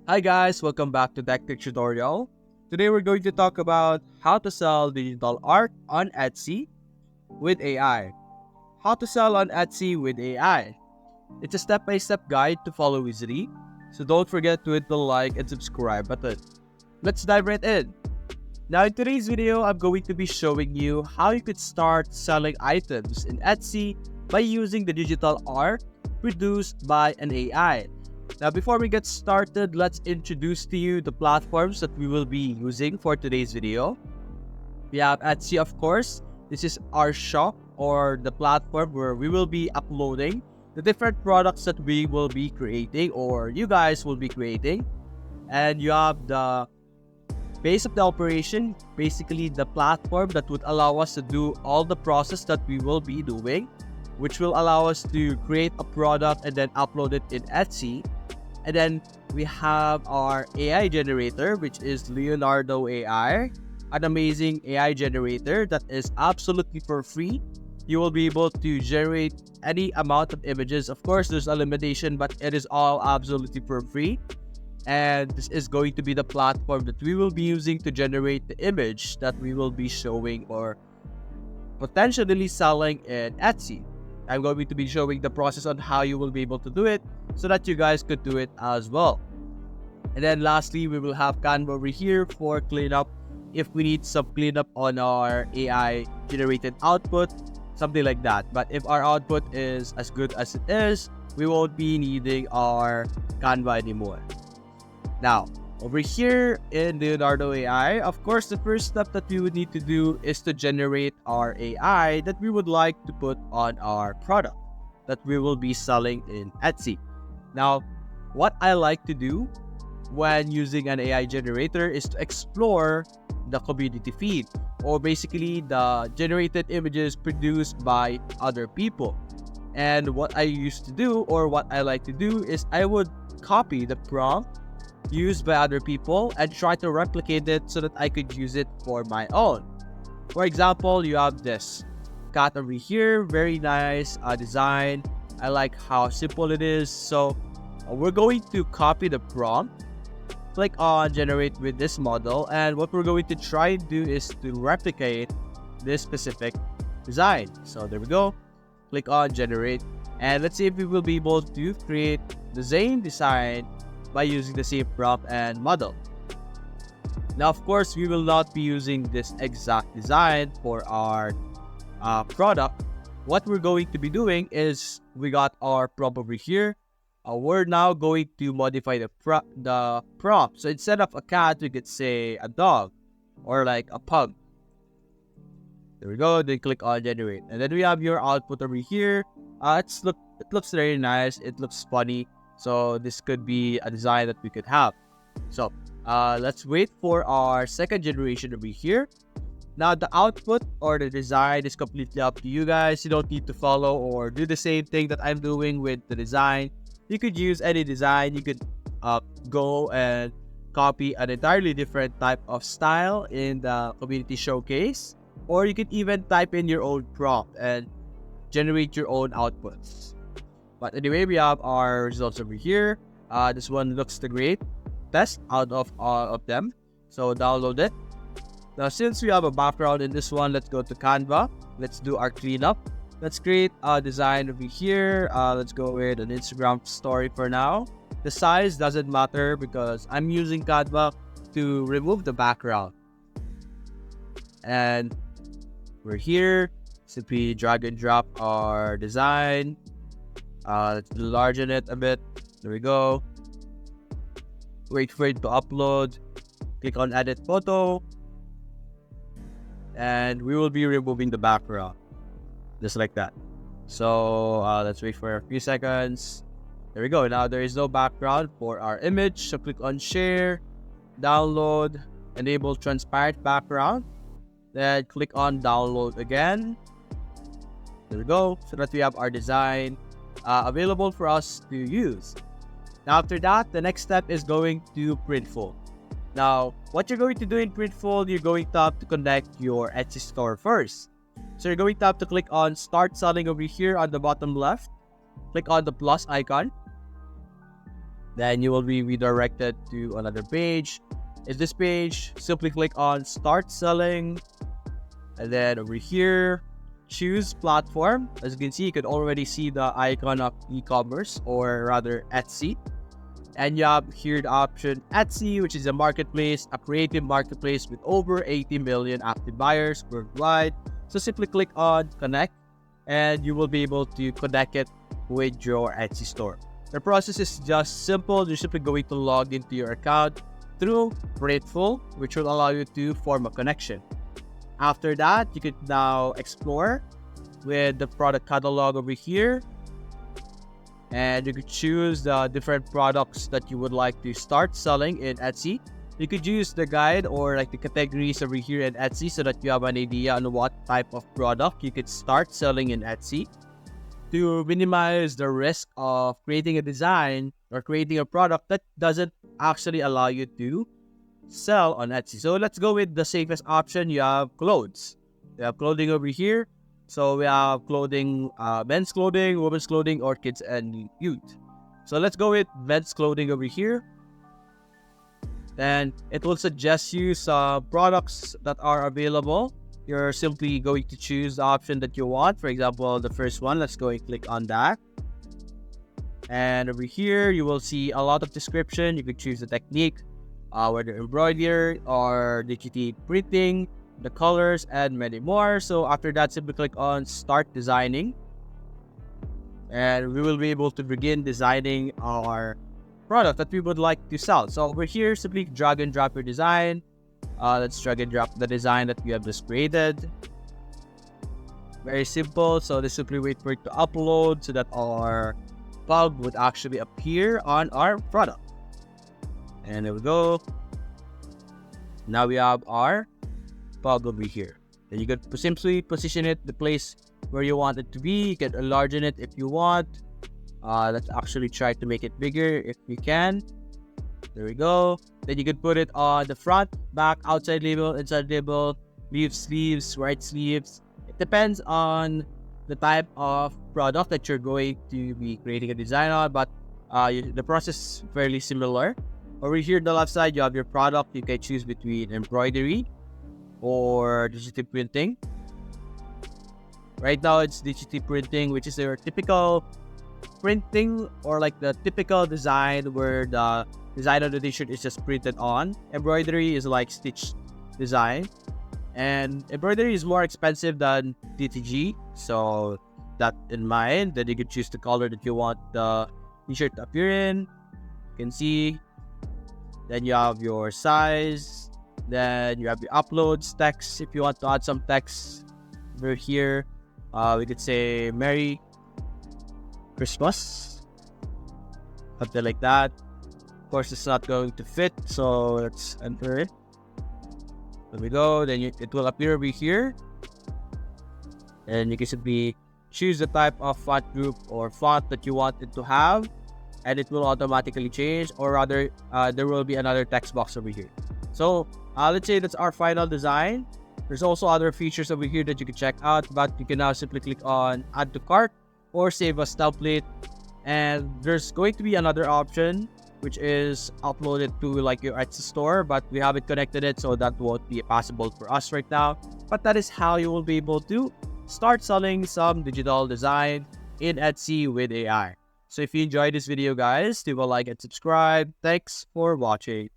Hi guys, welcome back to Tech Tutorial. Today we're going to talk about how to sell digital art on Etsy with AI. How to sell on Etsy with AI. It's a step-by-step guide to follow easily, so don't forget to hit the like and subscribe button. Let's dive right in. Now in today's video, I'm going to be showing you how you could start selling items in Etsy by using the digital art produced by an AI. Now before we get started, let's introduce to you the platforms that we will be using for today's video. We have Etsy, of course. This is our shop or the platform where we will be uploading the different products that we will be creating or you guys will be creating. And you have the base of the operation, basically the platform that would allow us to do all the process that we will be doing, which will allow us to create a product and then upload it in Etsy. And then we have our AI generator, which is Leonardo AI, an amazing AI generator that is absolutely for free. You will be able to generate any amount of images. Of course, there's a limitation, but it is all absolutely for free. And this is going to be the platform that we will be using to generate the image that we will be showing or potentially selling in Etsy. I'm going to be showing the process on how you will be able to do it so that you guys could do it as well. And then lastly, we will have Canva over here for cleanup if we need some cleanup on our AI generated output, something like that. But if our output is as good as it is, we won't be needing our Canva anymore. Now, over here in Leonardo AI, of course, the first step that we would need to do is to generate our AI that we would like to put on our product that we will be selling in Etsy. Now, what I like to do when using an AI generator is to explore the community feed or basically the generated images produced by other people. And what I used to do or what I like to do is I would copy the prompt used by other people and try to replicate it so that I could use it for my own. For example, you have this cat over here, very nice design. I like how simple it is. So we're going to copy the prompt, click on generate with this model, and what we're going to try and do is to replicate this specific design. So there we go, click on generate, and let's see if we will be able to create the same design by using the same prompt and model. Now, of course, we will not be using this exact design for our product. What we're going to be doing is we got our prompt over here. We're now going to modify the prompt. So instead of a cat, we could say a dog or like a pug. There we go. Then click on generate, and then we have your output over here. It looks very nice. It looks funny. So this could be a design that we could have. So let's wait for our second generation over here. Now the output or the design is completely up to you guys. You don't need to follow or do the same thing that I'm doing with the design. You could use any design. You could go and copy an entirely different type of style in the community showcase. Or you could even type in your own prompt and generate your own outputs. But anyway, we have our results over here. This one looks the great best out of all of them. So download it. Now, since we have a background in this one, let's go to Canva. Let's do our cleanup. Let's create a design over here. Let's go with an Instagram story for now. The size doesn't matter because I'm using Canva to remove the background. And we're here. Simply drag and drop our design. Let's enlarge it a bit. There we go. Wait for it to upload. Click on edit photo. And we will be removing the background. Just like that. So let's wait for a few seconds. There we go. Now there is no background for our image. So click on share, download, enable transparent background. Then click on download again. There we go. So that we have our design available for us to use. Now after that, the next step is going to Printful. Now, what you're going to do in Printful, you're going to have to connect your Etsy store first. So you're going to have to click on start selling over here on the bottom left. Click on the plus icon. Then you will be redirected to another page. In this page, simply click on Start Selling. And then over here, choose platform. As you can see, you can already see the icon of e-commerce, or rather Etsy. And you have here the option Etsy, which is a marketplace, a creative marketplace with over 80 million active buyers worldwide. So simply click on Connect, and you will be able to connect it with your Etsy store. The process is just simple. You're simply going to log into your account through Grateful, which will allow you to form a connection. After that, you can now explore with the product catalog over here, and you could choose the different products that you would like to start selling in Etsy. You could use the guide or like the categories over here in Etsy so that you have an idea on what type of product you could start selling in Etsy. To minimize the risk of creating a design or creating a product that doesn't actually allow you to sell on Etsy. So let's go with the safest option. You have clothes. You have clothing over here. So we have clothing, men's clothing, women's clothing, or kids and youth. So let's go with men's clothing over here. Then it will suggest you some products that are available. You're simply going to choose the option that you want. For example, the first one, let's go and click on that. And over here, you will see a lot of description. You could choose the technique, whether embroidery or digital printing, the colors, and many more. So after that, simply click on Start Designing. And we will be able to begin designing our product that we would like to sell. So over here, simply drag and drop your design. Let's drag and drop the design that we have just created. Very simple. So let's simply wait for it to upload so that our bug would actually appear on our product. And there we go. Now we have our bug over here. Then you can simply position it the place where you want it to be. You can enlarge it if you want. Let's actually try to make it bigger if we can. There we go. Then you can put it on the front, back, outside label, inside label, sleeves, right sleeves. It depends on the type of product that you're going to be creating a design on, but the process is fairly similar. Over here on the left side, you have your product. You can choose between embroidery or digital printing. Right now, it's digital printing, which is your typical printing or like the typical design where the design of the t-shirt is just printed on. Embroidery is like stitched design, and embroidery is more expensive than DTG, so that in mind. Then you can choose the color that you want the t-shirt to appear in. You can see. Then you have your size. Then you have your uploads, text. If you want to add some text over here, we could say Merry Christmas, something like that. Of course, it's not going to fit, so let's enter it. There we go. Then it will appear over here, and you can simply choose the type of font group or font that you want it to have, and it will automatically change, or rather there will be another text box over here. So let's say that's our final design. There's also other features over here that you can check out, but you can now simply click on Add to Cart or Save as Template. And there's going to be another option, which is upload it to like your Etsy store, but we haven't connected it, so that won't be possible for us right now. But that is how you will be able to start selling some digital design in Etsy with AI. So if you enjoyed this video, guys, leave a like and subscribe. Thanks for watching.